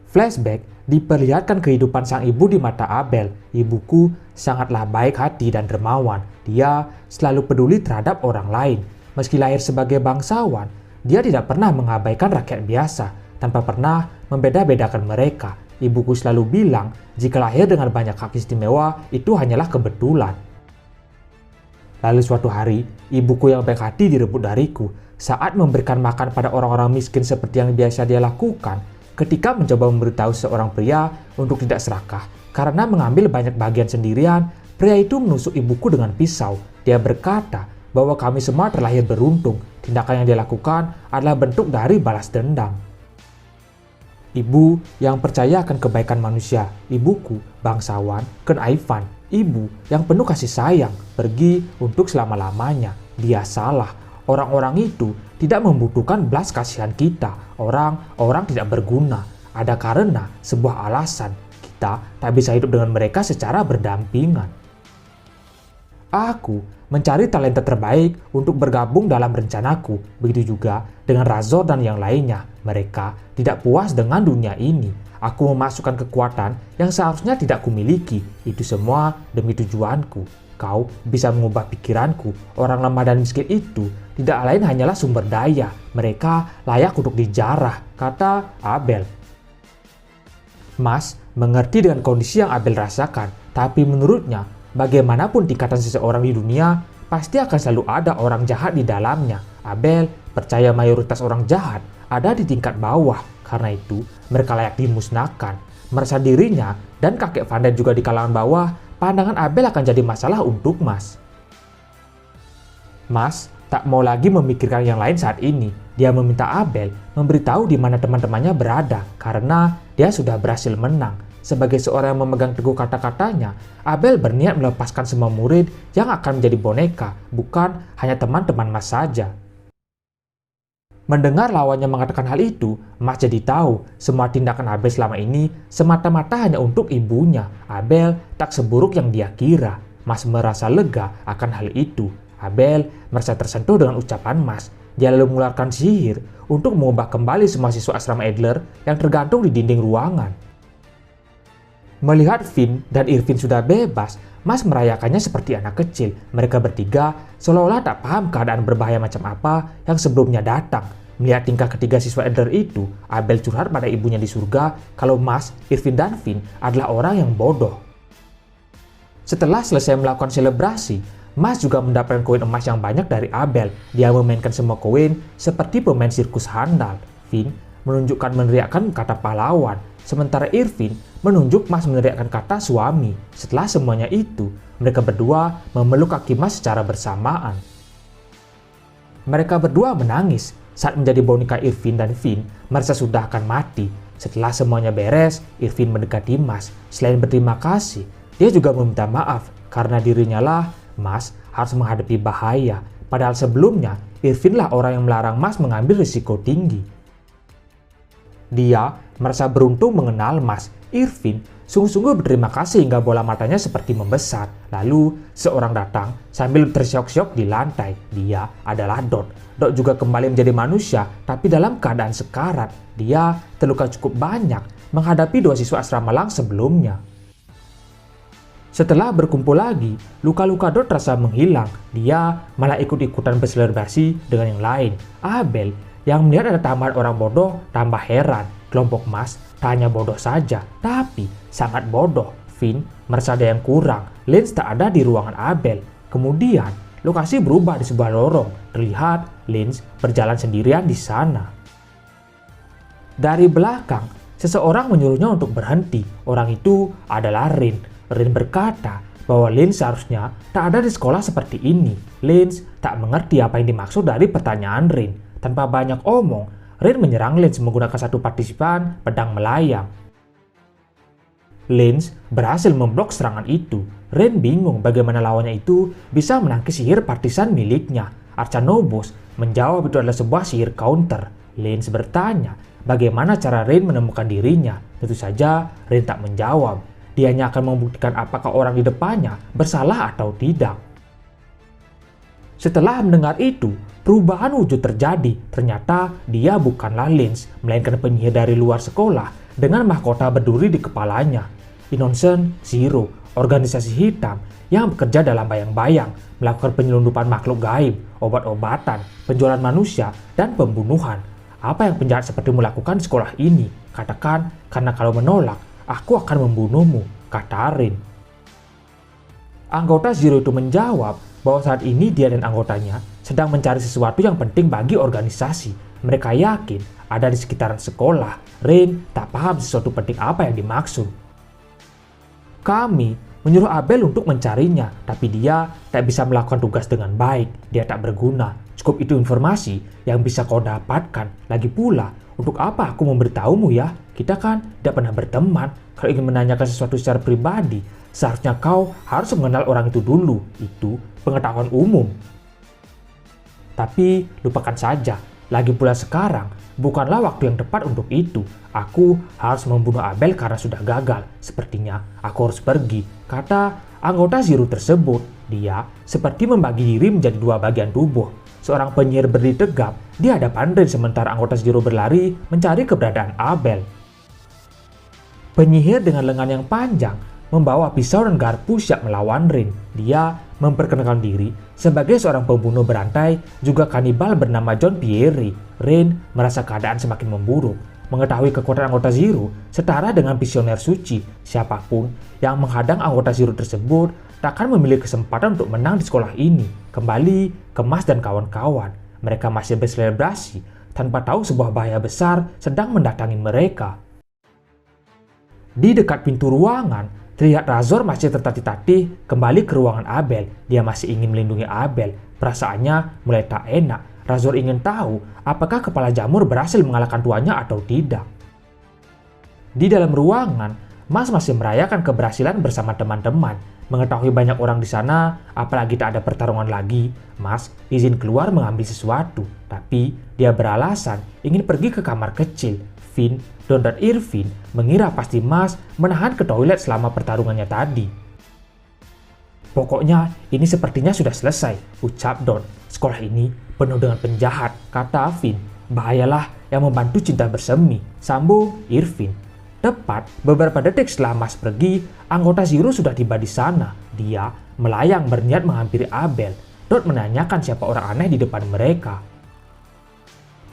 Flashback diperlihatkan kehidupan sang ibu di mata Abel. Ibuku sangatlah baik hati dan dermawan. Dia selalu peduli terhadap orang lain. Meski lahir sebagai bangsawan, dia tidak pernah mengabaikan rakyat biasa, tanpa pernah membeda-bedakan mereka. Ibuku selalu bilang, jika lahir dengan banyak hak istimewa, itu hanyalah kebetulan. Lalu suatu hari, ibuku yang baik hati direbut dariku saat memberikan makan pada orang-orang miskin seperti yang biasa dia lakukan. Ketika mencoba memberitahu seorang pria untuk tidak serakah karena mengambil banyak bagian sendirian, pria itu menusuk ibuku dengan pisau. Dia berkata bahwa kami semua terlahir beruntung. Tindakan yang dia lakukan adalah bentuk dari balas dendam. Ibu yang percaya akan kebaikan manusia. Ibuku bangsawan, kenaifan. Ibu yang penuh kasih sayang, pergi untuk selama-lamanya. Dia salah. Orang-orang itu tidak membutuhkan belas kasihan kita. Orang-orang tidak berguna. Ada karena sebuah alasan. Kita tak bisa hidup dengan mereka secara berdampingan. Aku mencari talenta terbaik untuk bergabung dalam rencanaku. Begitu juga dengan Razor dan yang lainnya. Mereka tidak puas dengan dunia ini. Aku memasukkan kekuatan yang seharusnya tidak kumiliki. Itu semua demi tujuanku. Kau bisa mengubah pikiranku. Orang lemah dan miskin itu tidak lain hanyalah sumber daya. Mereka layak untuk dijarah, kata Abel. Mas mengerti dengan kondisi yang Abel rasakan. Tapi menurutnya, bagaimanapun tingkatan seseorang di dunia, pasti akan selalu ada orang jahat di dalamnya. Abel percaya mayoritas orang jahat ada di tingkat bawah. Karena itu, mereka layak dimusnahkan. Merasa dirinya dan kakek Vanden juga di kalangan bawah, pandangan Abel akan jadi masalah untuk Mas. Mas tak mau lagi memikirkan yang lain saat ini. Dia meminta Abel memberitahu di mana teman-temannya berada karena dia sudah berhasil menang. Sebagai seorang yang memegang teguh kata-katanya, Abel berniat melepaskan semua murid yang akan menjadi boneka, bukan hanya teman-teman Mas saja. Mendengar lawannya mengatakan hal itu, Mas jadi tahu semua tindakan Abel selama ini semata-mata hanya untuk ibunya. Abel tak seburuk yang dia kira. Mas merasa lega akan hal itu. Abel merasa tersentuh dengan ucapan Mas. Dia lalu mengeluarkan sihir untuk mengubah kembali semua siswa asrama Adler yang tergantung di dinding ruangan. Melihat Finn dan Irvin sudah bebas, Mas merayakannya seperti anak kecil. Mereka bertiga seolah-olah tak paham keadaan berbahaya macam apa yang sebelumnya datang. Melihat tingkah ketiga siswa Adler itu, Abel curhat pada ibunya di surga kalau Mas, Irvin, dan Finn adalah orang yang bodoh. Setelah selesai melakukan selebrasi, Mas juga mendapatkan koin emas yang banyak dari Abel. Dia memainkan semua koin seperti pemain sirkus handal. Finn menunjukkan meneriakkan kata pahlawan, sementara Irvin menunjuk Mas meneriakkan kata suami. Setelah semuanya itu, mereka berdua memeluk kaki Mas secara bersamaan. Mereka berdua menangis saat menjadi boneka. Irvin dan Finn merasa sudah akan mati. Setelah semuanya beres, Irvin mendekati Mas. Selain berterima kasih, dia juga meminta maaf karena dirinya lah Mas harus menghadapi bahaya. Padahal sebelumnya, Irvin lah orang yang melarang Mas mengambil risiko tinggi. Dia merasa beruntung mengenal Mas. Irvin sungguh-sungguh berterima kasih hingga bola matanya seperti membesar. Lalu seorang datang sambil tersyok-syok di lantai. Dia adalah Dot. Dot juga kembali menjadi manusia, tapi dalam keadaan sekarat. Dia terluka cukup banyak menghadapi dua siswa asrama Lang sebelumnya. Setelah berkumpul lagi, luka-luka Dot terasa menghilang. Dia malah ikut-ikutan berselebrasi dengan yang lain. Abel yang melihat ada tambahan orang bodoh tambah heran. Kelompok Mas tak hanya bodoh saja, tapi sangat bodoh. Finn merasa ada yang kurang. Lance tak ada di ruangan Abel. Kemudian, lokasi berubah di sebuah lorong. Terlihat Lance berjalan sendirian di sana. Dari belakang, seseorang menyuruhnya untuk berhenti. Orang itu adalah Rin. Rin berkata bahwa Lance seharusnya tak ada di sekolah seperti ini. Lance tak mengerti apa yang dimaksud dari pertanyaan Rin. Tanpa banyak omong, Rin menyerang Lance menggunakan satu partisipan pedang melayang. Lance berhasil memblok serangan itu. Rin bingung bagaimana lawannya itu bisa menangkis sihir partisan miliknya. Arcanobos menjawab itu adalah sebuah sihir counter. Lance bertanya bagaimana cara Rin menemukan dirinya. Tentu saja Rin tak menjawab. Dia hanya akan membuktikan apakah orang di depannya bersalah atau tidak. Setelah mendengar itu, perubahan wujud terjadi. Ternyata dia bukanlah Lance, melainkan penyihir dari luar sekolah dengan mahkota berduri di kepalanya. Innocent Zero, organisasi hitam yang bekerja dalam bayang-bayang, melakukan penyelundupan makhluk gaib, obat-obatan, penjualan manusia, dan pembunuhan. Apa yang penjahat sepertimu lakukan di sekolah ini? Katakan, karena kalau menolak, aku akan membunuhmu, kata Rin. Anggota Zero itu menjawab bahwa saat ini dia dan anggotanya sedang mencari sesuatu yang penting bagi organisasi. Mereka yakin ada di sekitaran sekolah. Rin tak paham sesuatu penting apa yang dimaksud. Kami menyuruh Abel untuk mencarinya, tapi dia tak bisa melakukan tugas dengan baik. Dia tak berguna. Cukup itu informasi yang bisa kau dapatkan. Lagi pula, untuk apa aku memberitahumu ya? Kita kan tidak pernah berteman. Kalau ingin menanyakan sesuatu secara pribadi, seharusnya kau harus mengenal orang itu dulu. Itu pengetahuan umum. Tapi lupakan saja. Lagi pula sekarang, bukanlah waktu yang tepat untuk itu. Aku harus membunuh Abel karena sudah gagal. Sepertinya aku harus pergi, kata anggota Zero tersebut. Dia seperti membagi diri menjadi dua bagian tubuh. Seorang penyihir berdiri tegap di hadapan Rin sementara anggota Zero berlari mencari keberadaan Abel. Penyihir dengan lengan yang panjang membawa pisau dan garpu siap melawan Rin. Dia memperkenalkan diri sebagai seorang pembunuh berantai, juga kanibal bernama John Pierre. Rin merasa keadaan semakin memburuk. Mengetahui kekuatan anggota Zero setara dengan visioner suci, siapapun yang menghadang anggota Zero tersebut takkan memiliki kesempatan untuk menang di sekolah ini. Kembali ke Mas dan kawan-kawan, mereka masih berselebrasi tanpa tahu sebuah bahaya besar sedang mendatangi mereka. Di dekat pintu ruangan, terlihat Razor masih tertatih-tatih kembali ke ruangan Abel. Dia masih ingin melindungi Abel. Perasaannya mulai tak enak. Razor ingin tahu apakah kepala jamur berhasil mengalahkan tuannya atau tidak. Di dalam ruangan, Mas masih merayakan keberhasilan bersama teman-teman. Mengetahui banyak orang di sana, apalagi tak ada pertarungan lagi, Mas izin keluar mengambil sesuatu. Tapi dia beralasan ingin pergi ke kamar kecil. Finn, Don, dan Irvin mengira pasti Mas menahan ke toilet selama pertarungannya tadi. Pokoknya ini sepertinya sudah selesai, ucap Don. Sekolah ini penuh dengan penjahat, kata Finn. Bahayalah yang membantu cinta bersemi, sambung Irvin. Tepat beberapa detik setelah Mas pergi, anggota Zero sudah tiba di sana. Dia melayang berniat menghampiri Abel. Dot menanyakan siapa orang aneh di depan mereka.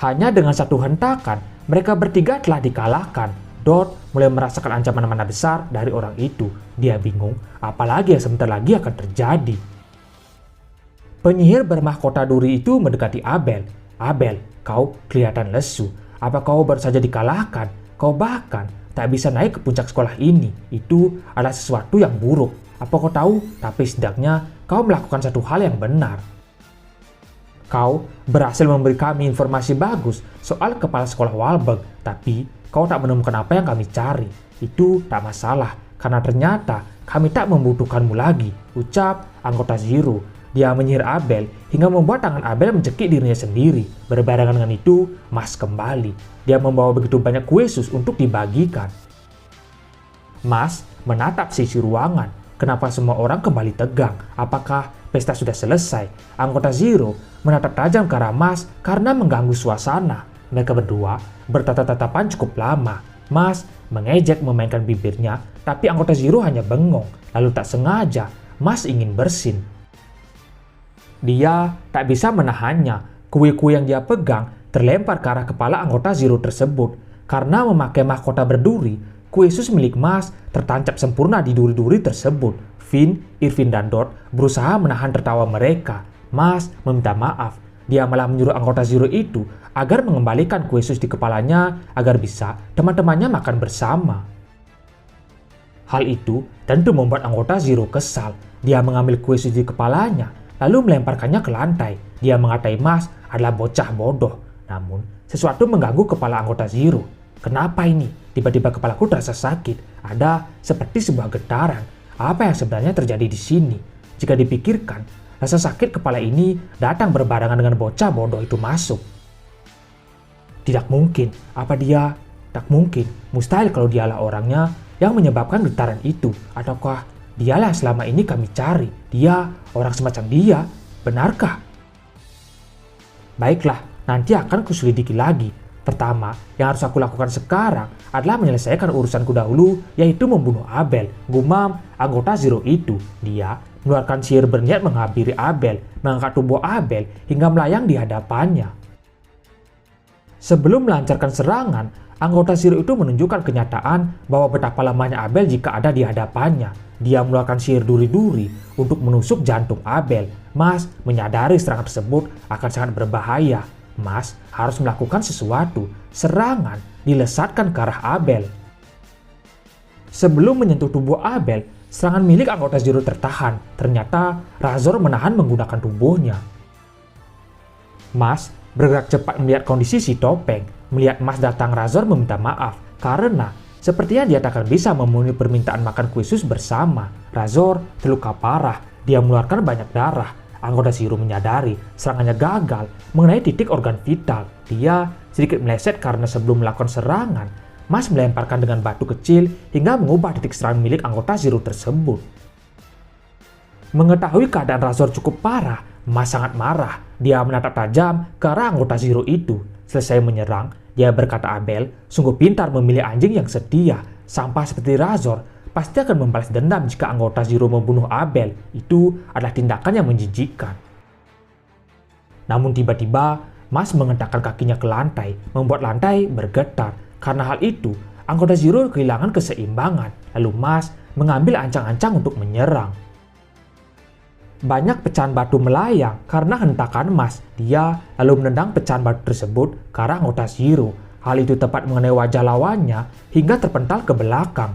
Hanya dengan satu hentakan, mereka bertiga telah dikalahkan. Dot mulai merasakan ancaman mana besar dari orang itu. Dia bingung, apalagi yang sebentar lagi akan terjadi. Penyihir bermahkota duri itu mendekati Abel. Abel, kau kelihatan lesu. Apa kau baru saja dikalahkan? Kau bahkan tak bisa naik ke puncak sekolah ini. Itu adalah sesuatu yang buruk. Apa kau tahu? Tapi setidaknya kau melakukan satu hal yang benar. Kau berhasil memberi kami informasi bagus soal kepala sekolah Walberg, tapi kau tak menemukan apa yang kami cari. Itu tak masalah, karena ternyata kami tak membutuhkanmu lagi, ucap anggota Zero. Dia menyihir Abel hingga membuat tangan Abel mencekik dirinya sendiri. Berbarengan dengan itu, Mas kembali. Dia membawa begitu banyak kue sus untuk dibagikan. Mas menatap sisi ruangan. Kenapa semua orang kembali tegang? Apakah pesta sudah selesai? Anggota Zero menatap tajam ke arah Mas karena mengganggu suasana. Mereka berdua bertatap-tatapan cukup lama. Mas mengejek memainkan bibirnya, tapi anggota Zero hanya bengong. Lalu tak sengaja, Mas ingin bersin. Dia tak bisa menahannya. Kue-kue yang dia pegang terlempar ke arah kepala anggota Zero tersebut. Karena memakai mahkota berduri, kue sus milik Mas tertancap sempurna di duri-duri tersebut. Finn, Irvin, dan Dot berusaha menahan tertawa mereka. Mas meminta maaf. Dia malah menyuruh anggota Zero itu agar mengembalikan kue sus di kepalanya agar bisa teman-temannya makan bersama. Hal itu tentu membuat anggota Zero kesal. Dia mengambil kue sus di kepalanya lalu melemparkannya ke lantai. Dia mengatai Mas adalah bocah bodoh. Namun, sesuatu mengganggu kepala anggota Zero. Kenapa ini? Tiba-tiba kepalaku terasa sakit. Ada seperti sebuah getaran. Apa yang sebenarnya terjadi di sini? Jika dipikirkan, rasa sakit kepala ini datang berbarengan dengan bocah bodoh itu masuk. Tidak mungkin. Apa dia? Tak mungkin. Mustahil kalau dialah orangnya yang menyebabkan getaran itu. Ataukah dialah selama ini kami cari? Dia orang semacam dia. Benarkah? Baiklah, nanti akan kuselidiki lagi. Pertama, yang harus aku lakukan sekarang adalah menyelesaikan urusanku dahulu, yaitu membunuh Abel, gumam anggota Zero itu. Dia mengeluarkan sihir berniat menghampiri Abel, mengangkat tubuh Abel hingga melayang di hadapannya. Sebelum melancarkan serangan, anggota Zero itu menunjukkan kenyataan bahwa betapa lemahnya Abel jika ada di hadapannya. Dia mengeluarkan sihir duri-duri untuk menusuk jantung Abel. Mas menyadari serangan tersebut akan sangat berbahaya. Mas harus melakukan sesuatu. Serangan dilesatkan ke arah Abel. Sebelum menyentuh tubuh Abel, serangan milik anggota Zero tertahan. Ternyata Razor menahan menggunakan tubuhnya. Mas bergerak cepat melihat kondisi si topeng. Melihat Mas datang, Razor meminta maaf karena sepertinya dia tak akan bisa memenuhi permintaan makan kue sus bersama. Razor terluka parah. Dia mengeluarkan banyak darah. Anggota Zero menyadari serangannya gagal mengenai titik organ vital. Dia sedikit meleset karena sebelum melakukan serangan, Mas melemparkan dengan batu kecil hingga mengubah titik serangan milik anggota Zero tersebut. Mengetahui keadaan Razor cukup parah, Mas sangat marah. Dia menatap tajam ke arah anggota Zero itu. Selesai menyerang, dia berkata Abel sungguh pintar memilih anjing yang setia. Sampah seperti Razor pasti akan membalas dendam jika anggota Zero membunuh Abel. Itu adalah tindakan yang menjijikkan. Namun tiba-tiba, Mas mengentakkan kakinya ke lantai, membuat lantai bergetar. Karena hal itu, anggota Zero kehilangan keseimbangan. Lalu Mas mengambil ancang-ancang untuk menyerang. Banyak pecahan batu melayang karena hentakan Mas. Dia lalu menendang pecahan batu tersebut ke arah anggota Zero. Hal itu tepat mengenai wajah lawannya hingga terpental ke belakang.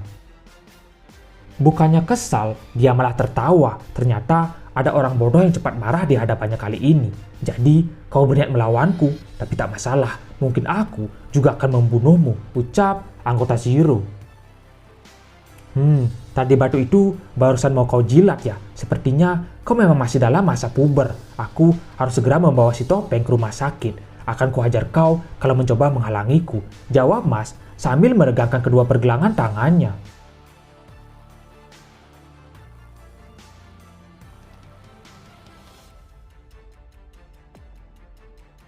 Bukannya kesal, dia malah tertawa. Ternyata ada orang bodoh yang cepat marah di hadapannya kali ini. Jadi, kau berniat melawanku, tapi tak masalah. Mungkin aku juga akan membunuhmu, ucap anggota Zero. Tadi batu itu barusan mau kau jilat ya? Sepertinya kau memang masih dalam masa puber. Aku harus segera membawa si topeng ke rumah sakit. Akan kuhajar kau kalau mencoba menghalangiku, jawab Mas sambil meregangkan kedua pergelangan tangannya.